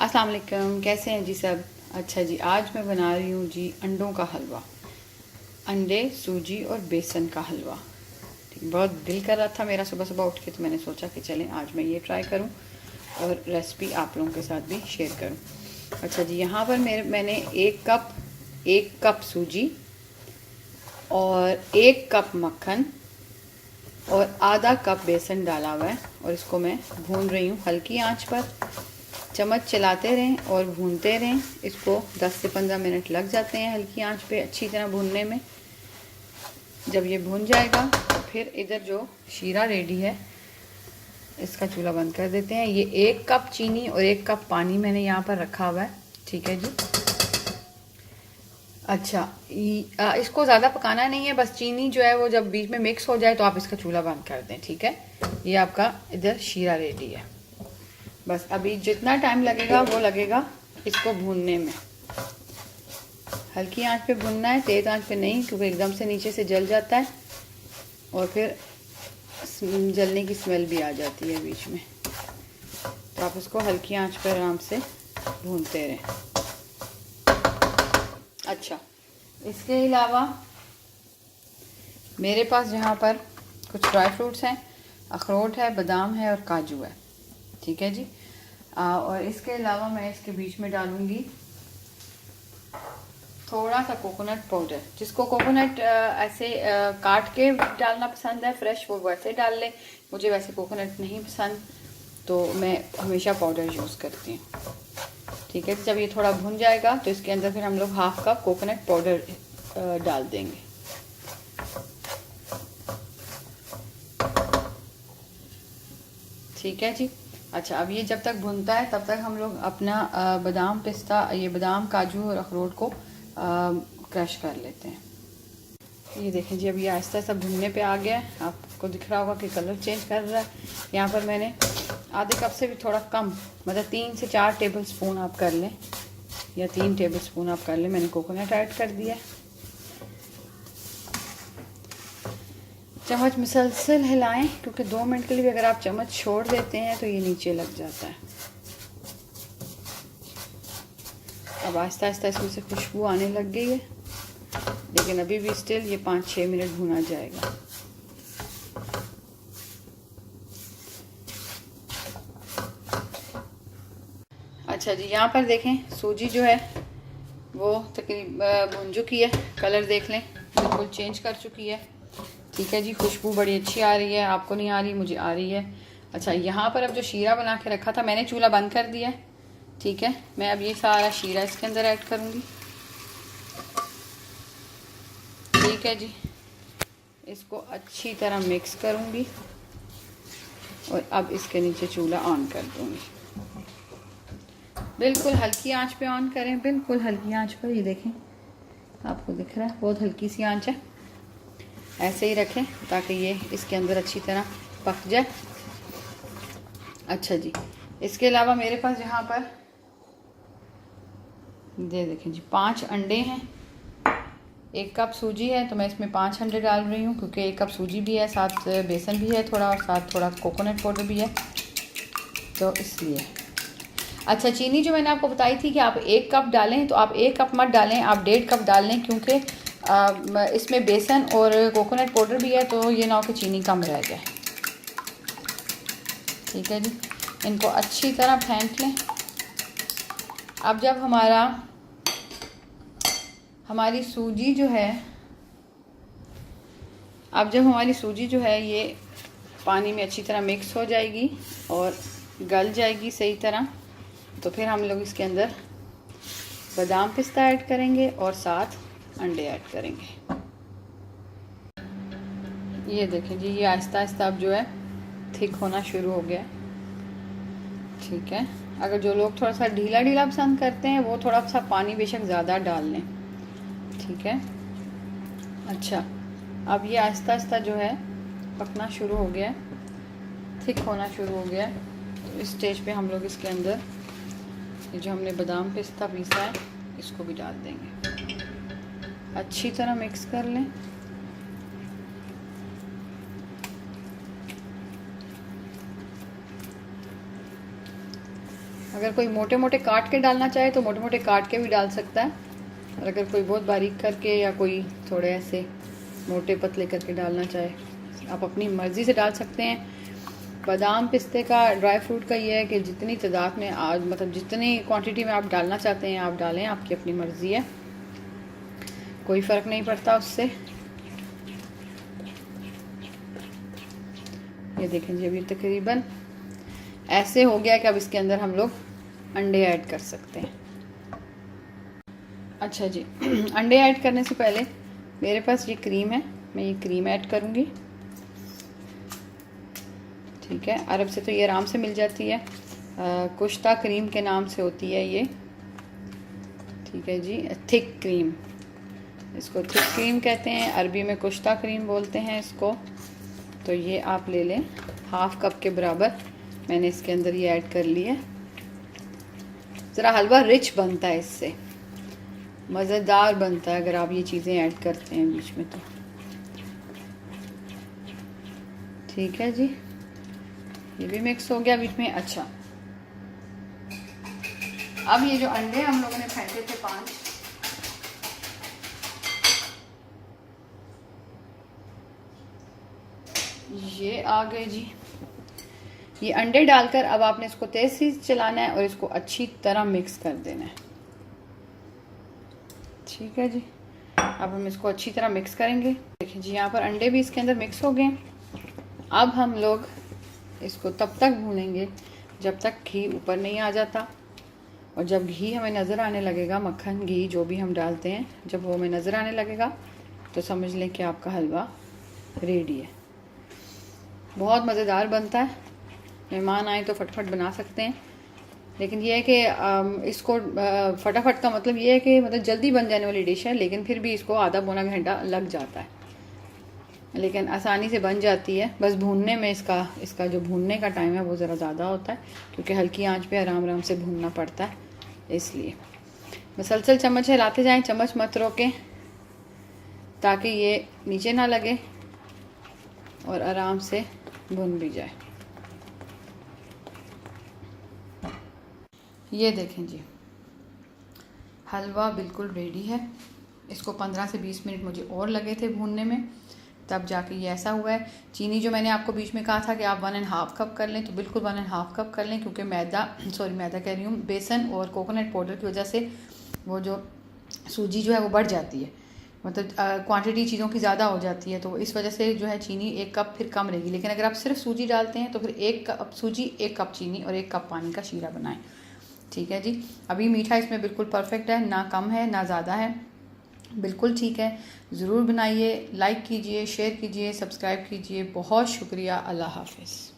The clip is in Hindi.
अस्सलाम वालेकुम, कैसे हैं जी सब। अच्छा जी, आज मैं बना रही हूँ जी अंडों का हलवा। अंडे, सूजी और बेसन का हलवा। ठीक, बहुत दिल कर रहा था मेरा सुबह सुबह उठ के, तो मैंने सोचा कि चलें आज मैं ये ट्राई करूँ और रेसिपी आप लोगों के साथ भी शेयर करूँ। अच्छा जी, यहाँ पर मैंने एक कप सूजी और 1 कप मक्खन और आधा कप बेसन डाला हुआ है, और इसको मैं भून रही हूँ हल्की आंच पर। चम्मच चलाते रहें और भूनते रहें। इसको 10 से 15 मिनट लग जाते हैं हल्की आंच पे अच्छी तरह भूनने में। जब ये भून जाएगा तो फिर इधर जो शीरा रेडी है, इसका चूल्हा बंद कर देते हैं। ये 1 कप चीनी और 1 कप पानी मैंने यहाँ पर रखा हुआ है। ठीक है जी। अच्छा, इसको ज़्यादा पकाना नहीं है, बस चीनी जो है वो जब बीच में मिक्स हो जाए तो आप इसका चूल्हा बंद कर दें। ठीक है, ये आपका इधर शीरा रेडी है। बस अभी जितना टाइम लगेगा वो लगेगा इसको भूनने में। हल्की आंच पे भूनना है, तेज़ आंच पे नहीं, क्योंकि एकदम से नीचे से जल जाता है और फिर जलने की स्मेल भी आ जाती है बीच में। तो आप इसको हल्की आंच पे आराम से भूनते रहें। अच्छा, इसके अलावा मेरे पास यहाँ पर कुछ ड्राई फ्रूट्स हैं, अखरोट है, बादाम है और काजू है। ठीक है जी। और इसके अलावा मैं इसके बीच में डालूंगी थोड़ा सा कोकोनट पाउडर। जिसको कोकोनट ऐसे काट के डालना पसंद है फ्रेश, वो वैसे डाल ले। मुझे वैसे कोकोनट नहीं पसंद, तो मैं हमेशा पाउडर यूज़ करती हूँ। ठीक है, जब ये थोड़ा भुन जाएगा तो इसके अंदर फिर हम लोग 1/2 कप कोकोनट पाउडर डाल देंगे। ठीक है जी। अच्छा, अब ये जब तक भुनता है तब तक हम लोग अपना बादाम, पिस्ता, ये बादाम, काजू और अखरोट को क्रश कर लेते हैं। ये देखें जी, अब ये आहिस्ता आहिस्ता भुनने पे आ गया है। आपको दिख रहा होगा कि कलर चेंज कर रहा है। यहाँ पर मैंने आधे कप से भी थोड़ा कम, मतलब 3 से 4 टेबल स्पून आप कर लें, या 3 टेबल स्पून आप कर लें, मैंने कोकोनट ऐड कर दिया है। चम्मच मुसलसल हिलाएं, क्योंकि 2 मिनट के लिए भी अगर आप चम्मच छोड़ देते हैं तो ये नीचे लग जाता है। अब आहिस्ता आहिस्ता इसमें से खुशबू आने लग गई है, लेकिन अभी भी स्टिल ये 5-6 मिनट भुना जाएगा। अच्छा जी, यहाँ पर देखें सूजी जो है वो तकरीबन भुन चुकी है। कलर देख लें, बिल्कुल चेंज कर चुकी है। ठीक है जी, खुशबू बड़ी अच्छी आ रही है। आपको नहीं आ रही, मुझे आ रही है। अच्छा, यहाँ पर अब जो शीरा बना के रखा था, मैंने चूल्हा बंद कर दिया है। ठीक है, मैं अब ये सारा शीरा इसके अंदर ऐड करूँगी। ठीक है जी, इसको अच्छी तरह मिक्स करूँगी और अब इसके नीचे चूल्हा ऑन कर दूँगी। बिल्कुल हल्की आंच पे ऑन करें, बिल्कुल हल्की आंच पर। ये देखें, आपको दिख रहा है, बहुत हल्की सी आंच है। ऐसे ही रखें ताकि ये इसके अंदर अच्छी तरह पक जाए। अच्छा जी, इसके अलावा मेरे पास यहाँ पर ये देखें जी 5 अंडे हैं। 1 कप सूजी है, तो मैं इसमें 5 अंडे डाल रही हूँ, क्योंकि 1 कप सूजी भी है, साथ बेसन भी है थोड़ा, और साथ थोड़ा कोकोनट पाउडर भी है, तो इसलिए। अच्छा, चीनी जो मैंने आपको बताई थी कि आप 1 कप डालें, तो आप 1 कप मत डालें, आप 1.5 कप डाल लें, क्योंकि इसमें बेसन और कोकोनट पाउडर भी है, तो ये ना हो कि चीनी कम रह जाए। ठीक है जी, इनको अच्छी तरह फेंट लें। अब जब हमारी सूजी जो है ये पानी में अच्छी तरह मिक्स हो जाएगी और गल जाएगी सही तरह, तो फिर हम लोग इसके अंदर बादाम, पिस्ता ऐड करेंगे और साथ अंडे ऐड करेंगे। ये देखें जी, ये आहिस्ता आहिस्ता अब जो है थिक होना शुरू हो गया। ठीक है, अगर जो लोग थोड़ा सा ढीला ढीला पसंद करते हैं, वो थोड़ा सा पानी बेशक ज़्यादा डाल लें। ठीक है। अच्छा, अब ये आहिस्ता आहिस्ता जो है पकना शुरू हो गया, थिक होना शुरू हो गया। तो इस स्टेज पे हम लोग इसके अंदर ये जो हमने बादाम, पिस्ता पीसा है, इसको भी डाल देंगे। अच्छी तरह मिक्स कर लें। अगर कोई मोटे मोटे काट के डालना चाहे तो मोटे मोटे काट के भी डाल सकता है, और अगर कोई बहुत बारीक करके या कोई थोड़े ऐसे मोटे पतले करके डालना चाहे आप अपनी मर्ज़ी से डाल सकते हैं। बादाम पिस्ते का, ड्राई फ्रूट का ये है कि जितनी तादाद में आज मतलब जितनी क्वांटिटी में आप डालना चाहते हैं आप डालें, आपकी अपनी मर्ज़ी है, कोई फ़र्क नहीं पड़ता उससे। ये देखें जी, अभी तकरीबन ऐसे हो गया कि अब इसके अंदर हम लोग अंडे ऐड कर सकते हैं। अच्छा जी, अंडे ऐड करने से पहले मेरे पास ये क्रीम है, मैं ये क्रीम ऐड करूँगी। ठीक है, अरब से तो ये आराम से मिल जाती है, कुश्ता क्रीम के नाम से होती है ये। ठीक है जी, थिक क्रीम, इसको थिक क्रीम कहते हैं, अरबी में कुश्ता क्रीम बोलते हैं इसको। तो ये आप ले लें, हाफ कप के बराबर मैंने इसके अंदर ये ऐड कर ली है। ज़रा हलवा रिच बनता है, इससे मज़ेदार बनता है अगर आप ये चीज़ें ऐड करते हैं बीच में तो। ठीक है जी, ये भी मिक्स हो गया बीच में। अच्छा, अब ये जो अंडे हम लोगों ने फेंटे थे 5, ये आ गए जी। ये अंडे डालकर अब आपने इसको तेज से चलाना है और इसको अच्छी तरह मिक्स कर देना है। ठीक है जी, अब हम इसको अच्छी तरह मिक्स करेंगे। देखिए जी, यहाँ पर अंडे भी इसके अंदर मिक्स हो गए। अब हम लोग इसको तब तक भूनेंगे जब तक घी ऊपर नहीं आ जाता, और जब घी हमें नज़र आने लगेगा, मक्खन घी जो भी हम डालते हैं, जब वो हमें नज़र आने लगेगा तो समझ लें कि आपका हलवा रेडी है। बहुत मज़ेदार बनता है, मेहमान आए तो फटाफट बना सकते हैं। लेकिन ये है कि इसको फटाफट का मतलब ये है कि मतलब जल्दी बन जाने वाली डिश है, लेकिन फिर भी इसको आधा पौना घंटा लग जाता है, लेकिन आसानी से बन जाती है। बस भूनने में इसका जो भूनने का टाइम है वो ज़रा ज़्यादा होता है, क्योंकि हल्की आंच पे आराम आराम से भूनना पड़ता है, इसलिए मसलसल चम्मच हिलाते जाएं, चम्मच मत रोकें, ताकि ये नीचे ना लगे और आराम से भुन भी जाए। ये देखें जी, हलवा बिल्कुल रेडी है। इसको 15 से 20 मिनट मुझे और लगे थे भूनने में, तब जाके ये ऐसा हुआ है। चीनी जो मैंने आपको बीच में कहा था कि आप 1.5 कप कर लें, तो बिल्कुल 1.5 कप कर लें, क्योंकि मैदा कह रही हूँ, बेसन और कोकोनट पाउडर की वजह से वो जो सूजी जो है वो बढ़ जाती है, मतलब क्वांटिटी चीज़ों की ज़्यादा हो जाती है, तो इस वजह से जो है चीनी 1 कप फिर कम रहेगी। लेकिन अगर आप सिर्फ सूजी डालते हैं तो फिर 1 कप सूजी, 1 कप चीनी और 1 कप पानी का शीरा बनाएं। ठीक है जी, अभी मीठा इसमें बिल्कुल परफेक्ट है, ना कम है ना ज़्यादा है, बिल्कुल ठीक है। ज़रूर बनाइए, लाइक कीजिए, शेयर कीजिए, सब्सक्राइब कीजिए। बहुत शुक्रिया, अल्लाह हाफिज़।